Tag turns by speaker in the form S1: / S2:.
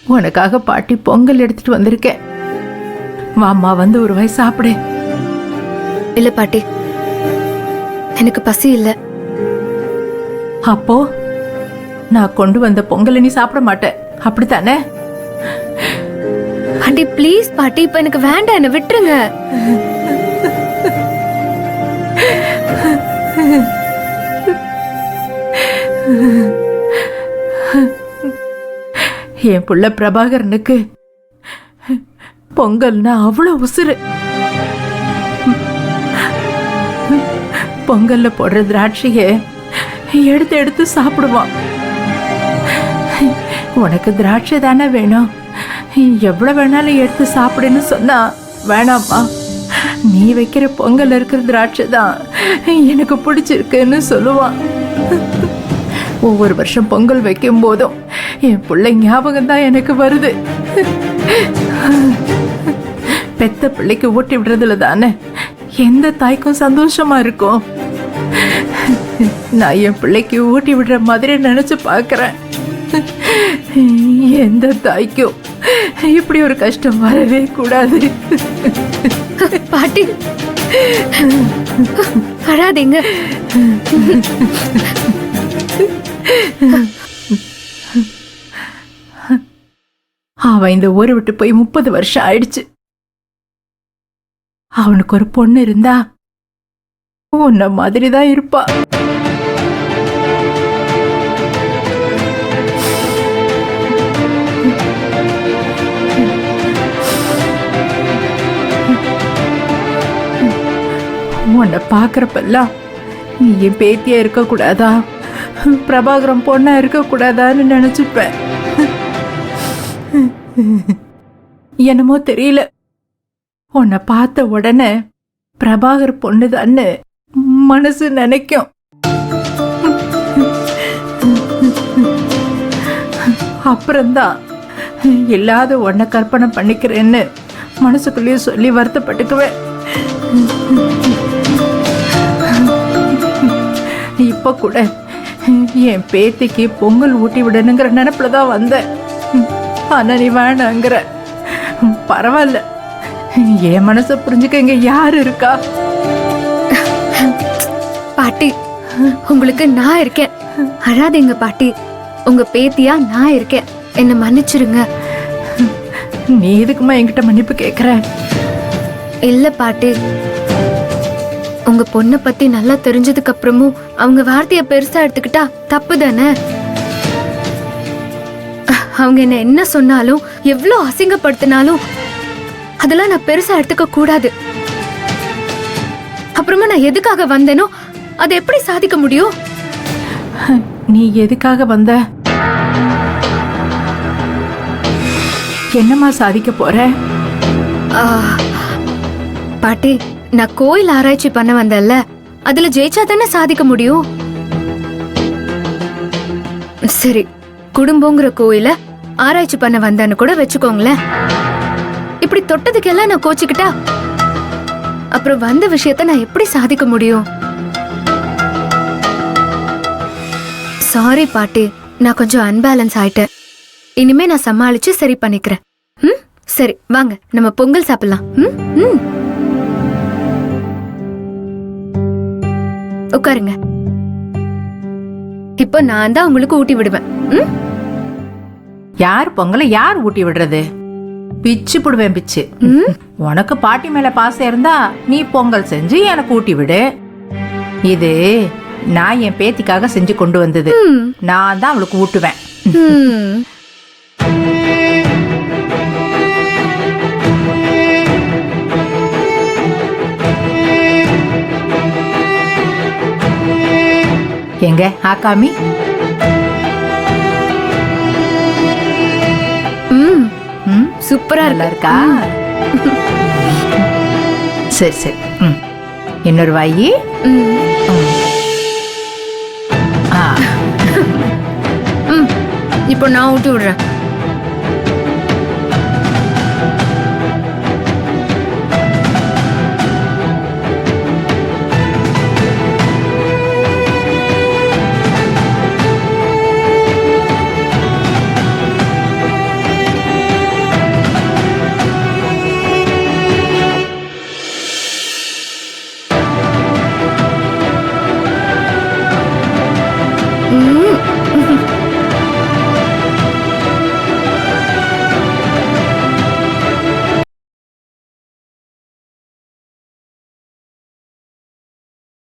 S1: உனக்காக பாட்டி பொங்கல் எடுத்துட்டு வந்திருக்கேன். வாம்மா, வந்து ஒரு வாய் சாப்பிடு.
S2: இல்ல பாட்டி, எனக்கு பசி இல்ல.
S1: அப்போ நான் கொண்டு வந்த பொங்கலை நீ சாப்பிட மாட்டேன், அப்படித்தானே?
S2: ஆண்டி ப்ளீஸ் பாட்டி, இப்ப எனக்கு வேண்டாம், என்ன விட்டுருங்க.
S1: என் புள்ள பிரபாகரனுக்கு பொங்கல்னா அவ்வளவு உசுறு. பொங்கல்ல போடுற திராட்சைய எடுத்து எடுத்து சாப்பிடுவான். உனக்கு திராட்சை தானே வேணும், எவ்வளவு வேணாலும் எடுத்து சாப்பிடுன்னு சொன்னா வேணாமா? நீ வைக்கிற பொங்கல் இருக்கிற திராட்சை தான் எனக்கு பிடிச்சிருக்குன்னு சொல்லுவான். ஒவ்வொரு வருஷம் பொங்கல் வைக்கும் போதும் என் பிள்ளை ஞாபகம் தான் எனக்கு வருது. பெத்த பிள்ளைக்கு ஊட்டி விடுறதுல தானே எந்த தாய்க்கும் சந்தோஷமா இருக்கும். நான் என் பிள்ளைக்கு ஊட்டி விடுற மாதிரி நினைச்சு பாக்குறேன். எந்த தாய்க்கும் இப்படி ஒரு கஷ்டம் வரவே கூடாது.
S2: பாட்டி அழாதீங்க.
S1: அவன் இந்த ஊரை விட்டு போய் 30 வருஷம் ஆயிடுச்சு. அவனுக்கு ஒரு பொண்ணு இருந்தா உன்ன மாதிரிதான் இருப்பா. உன்னை பாக்குறப்பெல்லாம் நீ என் பேத்தியா இருக்க கூடாதா, பிரபாகரம் பொண்ணா இருக்க கூடாதான்னு நினைச்சுப்பேன். என்னமோ தெரியல, உன்னை பார்த்த உடனே பிரபாகர் பொண்ணுதான்னு மனசு நினைக்கும். அப்புறம்தான் இல்லாத உன்னை கற்பனை பண்ணிக்கிறேன்னு மனசுக்குள்ளேயே சொல்லி வருத்தப்பட்டுக்குவேன். இப்ப கூட என் பேத்திக்கு பொங்கல் ஊட்டி விடணுங்கிற நினைப்புலதான் வந்தேன். ஆனா நீ வேணாங்கிற. பரவாயில்ல, என் மனசை புரிஞ்சுக்க இங்க யாரு இருக்கா?
S2: பாட்டி, உங்களுக்கு நான் இருக்கேன், அழாதீங்க பாட்டி. உங்க பேத்தியா நான் இருக்கேன், என்ன மன்னிச்சிருங்க.
S1: நீ எதுக்குமா என்கிட்ட மன்னிப்பு கேக்குற?
S2: இல்ல பாட்டி, உங்க பொண்ணை பத்தி நல்லா தெரிஞ்சதுக்கு அப்புறமும் அவங்க வார்த்தைய பெருசா எடுத்துக்கிட்டா தப்பு தானே? அவங்க என்ன சொன்னாலும் எவ்வளவு அசிங்கப்படுத்தினாலும் அதெல்லாம் நான் பெருசா எடுத்துக்க கூடாது. அப்புறமா நான் எதுக்காக வந்தேனோ அதை எப்படி சாதிக்க முடியும்?
S1: நீ எதுக்காக வந்த? என்னமா சாதிக்க போற?
S2: பாட்டி, நான் கோயில் ஆராய்ச்சி பண்ண வந்தேன்ல, அதுல ஜெயிச்சா தானே சாதிக்க முடியும். சரி, குடும்பங்கிற கோயில ஆராய்ச்சி பண்ண வந்தேன்னு கூட வச்சுக்கோங்களேன். இப்படி தொட்டதுக்கெல்லாம் நான் கோச்சிக்கிட்டா அப்புறம் வந்த விஷயத்த நான் எப்படி சாதிக்க முடியும்? சாரி பாட்டி, நான் கொஞ்சம் அன்பேலன்ஸ் ஆயிட்டேன். இனிமே நான் சமாளிச்சு சரி பண்ணிக்கிறேன். சரி வாங்க, நம்ம பொங்கல் சாப்பிடலாம். உட்காருங்க. இப்போ நான் தான் உங்களுக்கு ஊட்டி விடுவேன்.
S1: யார் பொங்கலை யார் ஊட்டி விடுறது? பிச்சு புடுவேன் பிச்சு. உனக்கு பாட்டி மேல பாசம் இருந்தா நீ பொங்கல் செஞ்சு எனக்கு ஊட்டி விடு. இது நான் என் பேத்திக்காக செஞ்சு கொண்டு வந்தது. நான் தான் அவளுக்கு ஊட்டுவேன். எங்க ஆக்காமி?
S2: சூப்பரா
S1: இருக்கா? சரி சரி, இன்னொரு வாயி.
S2: இப்போ நான் ஊட்டி விடுறேன். ம்.